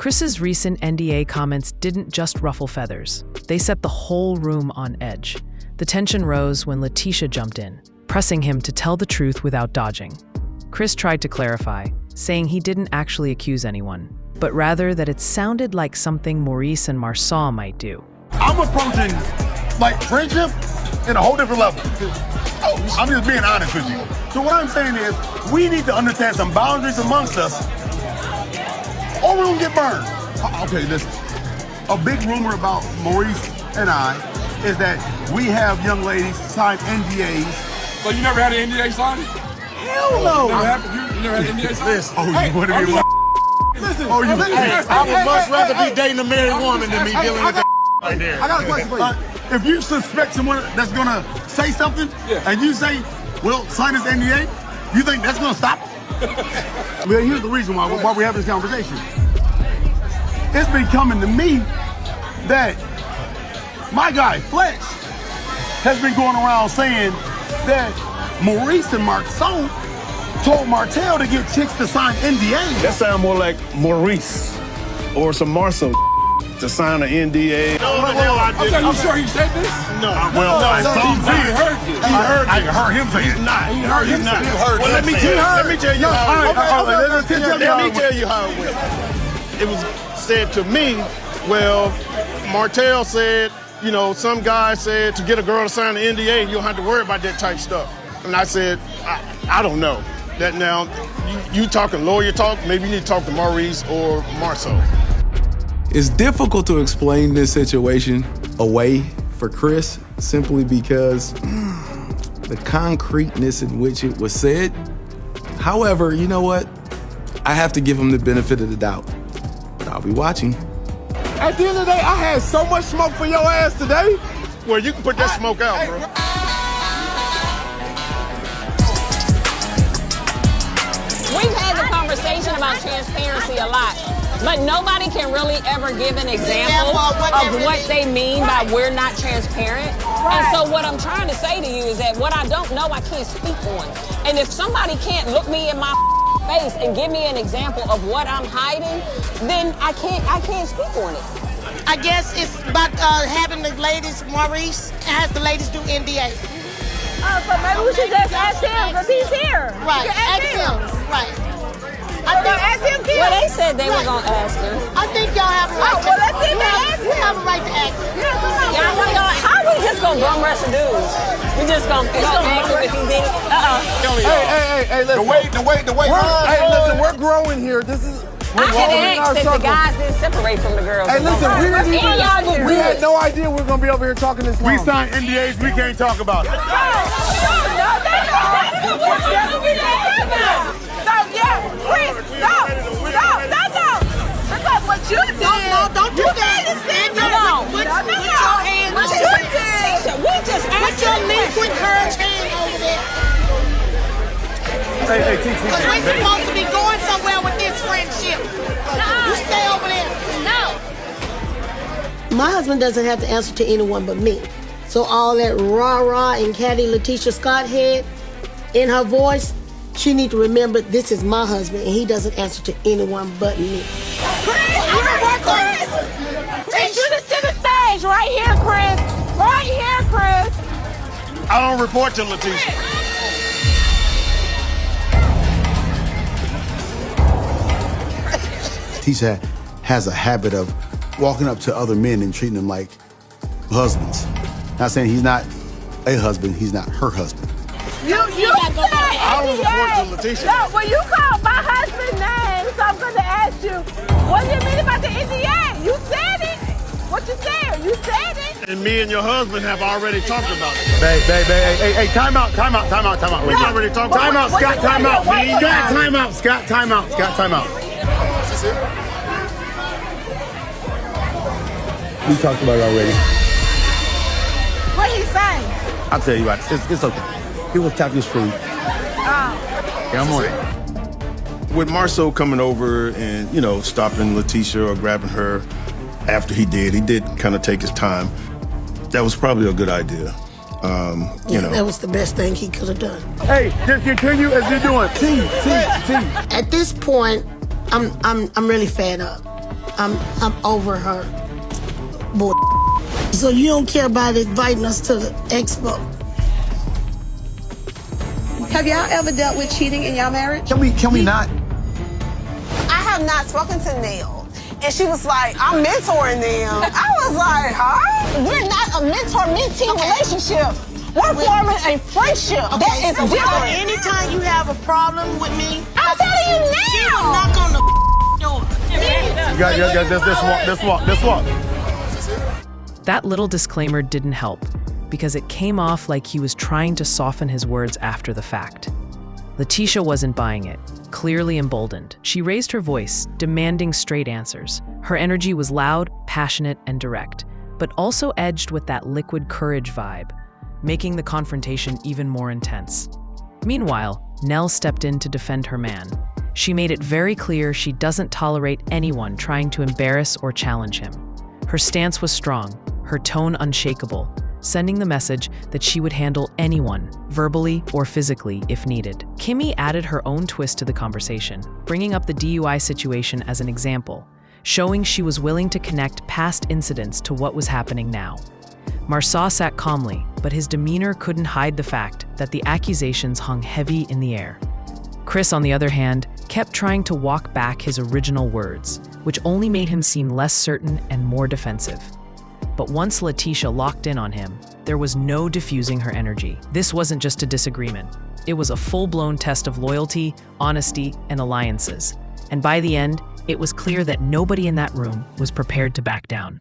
Chris's recent NDA comments didn't just ruffle feathers. They set the whole room on edge. The tension rose when LaTisha jumped in, pressing him to tell the truth without dodging. Chris tried to clarify, saying he didn't actually accuse anyone, but rather that it sounded like something Maurice and Marsau might do. I'm approaching, like, friendship in a whole different level. I'm just being honest with you. So what I'm saying is, we need to understand some boundaries amongst us, or we're gonna get burned. Okay, listen. A big rumor about Maurice and I is that we have young ladies sign NDAs. So you never had an NDA signed? Hell no! You never had an NDA signed? Listen, oh, you want to be Listen, oh, you I would much rather be dating a married woman than me dealing with that right there. I got a question for you. If you suspect someone that's gonna say something, and you say, well, sign this NDA, you think that's gonna stop? Well, here's the reason why we're having this conversation. It's been coming to me that my guy, Fletch, has been going around saying that Maurice and Marsau told Martell to get chicks to sign NDAs. That sounds more like Maurice or some Marsau to sign an NDA. No, the hell I didn't. Are you sure he said this? No. Well, I saw him say it. heard this. I heard him say it. He heard him say it. Well, let me tell you how it went. It was said to me, well, Martell said, you know, some guy said to get a girl to sign an NDA, you don't have to worry about that type stuff. And I said, I don't know. That now, you talking lawyer talk, maybe you need to talk to Maurice or Marsau. It's difficult to explain this situation away for Chris simply because the concreteness in which it was said. However, you know what? I have to give him the benefit of the doubt, but I'll be watching. At the end of the day, I had so much smoke for your ass today. Well, you can put that smoke out, bro. We've had the conversation about transparency a lot, but nobody can really ever give an example of what they mean by we're not transparent. And so what I'm trying to say to you is that what I don't know, I can't speak on. And if somebody can't look me in my face and give me an example of what I'm hiding, then I can't speak on it. I guess it's about having the ladies, Maurice, has the ladies do NDA. So maybe we should just ask him, because he's here. Right, ask him. Right. Ask him too. Well, they said they were going to ask her. I think y'all have a right to let's see if they ask him. We have a right to ask him. How are we just going to bum rush the dudes? We just going to ask him if he did it? Hey, listen. The way. Hey, listen, we're growing here. This is. I can ask that the guys didn't separate from the girls. Hey, listen, we had no idea we were going to be over here talking this long. We signed NDAs, we can't talk about it. So, yeah, Chris, no. Because what you did. No, don't do that. Put your hand What on you it. did. We just Put asked your her. liquid courage hand over there. Hey, Because we're supposed to be going somewhere with this friendship. You stay over there. No. My husband doesn't have to answer to anyone but me. So all that rah-rah and catty LaTisha Scott had in her voice, she need to remember this is my husband and he doesn't answer to anyone but me. Chris, you just to the stage. Right here, Chris. Right here, Chris. I don't report to LaTisha. LaTisha has a habit of walking up to other men and treating them like husbands. Not saying he's not a husband, he's not her husband. You said I don't report to LaTisha. No, well, you called my husband's name, so I'm going to ask you, what do you mean about the NDA? You said it. What you said? You said it. And me and your husband have already talked about it. Hey, time out. We already talked about Time out, Scott, time out. Scott, Time out. We talked about it already. What he saying? I'll tell you what, it's okay. He will tap your street. Yeah, I'm on it. With Marsau coming over and, you know, stopping LaTisha or grabbing her after he did kind of take his time. That was probably a good idea. You know. That was the best thing he could have done. Hey, just continue as you're doing. T. At this point, I'm really fed up. I'm over her. Boy. So you don't care about inviting us to the expo? Have y'all ever dealt with cheating in y'all marriage? Can we not? I have not spoken to Nell. And she was like, I'm mentoring them. I was like, huh? We're not a mentor-mentee relationship. We're forming a friendship. That is different. Anytime you have a problem with me, I'm telling you now. knock on the door. This walk. That little disclaimer didn't help because it came off like he was trying to soften his words after the fact. LaTisha wasn't buying it, clearly emboldened. She raised her voice, demanding straight answers. Her energy was loud, passionate, and direct, but also edged with that liquid courage vibe, making the confrontation even more intense. Meanwhile, Nell stepped in to defend her man. She made it very clear she doesn't tolerate anyone trying to embarrass or challenge him. Her stance was strong, her tone unshakable, sending the message that she would handle anyone, verbally or physically, if needed. Kimmi added her own twist to the conversation, bringing up the DUI situation as an example, showing she was willing to connect past incidents to what was happening now. Marsau sat calmly, but his demeanor couldn't hide the fact that the accusations hung heavy in the air. Chris, on the other hand, kept trying to walk back his original words, which only made him seem less certain and more defensive. But once LaTisha locked in on him, there was no diffusing her energy. This wasn't just a disagreement. It was a full-blown test of loyalty, honesty, and alliances. And by the end, it was clear that nobody in that room was prepared to back down.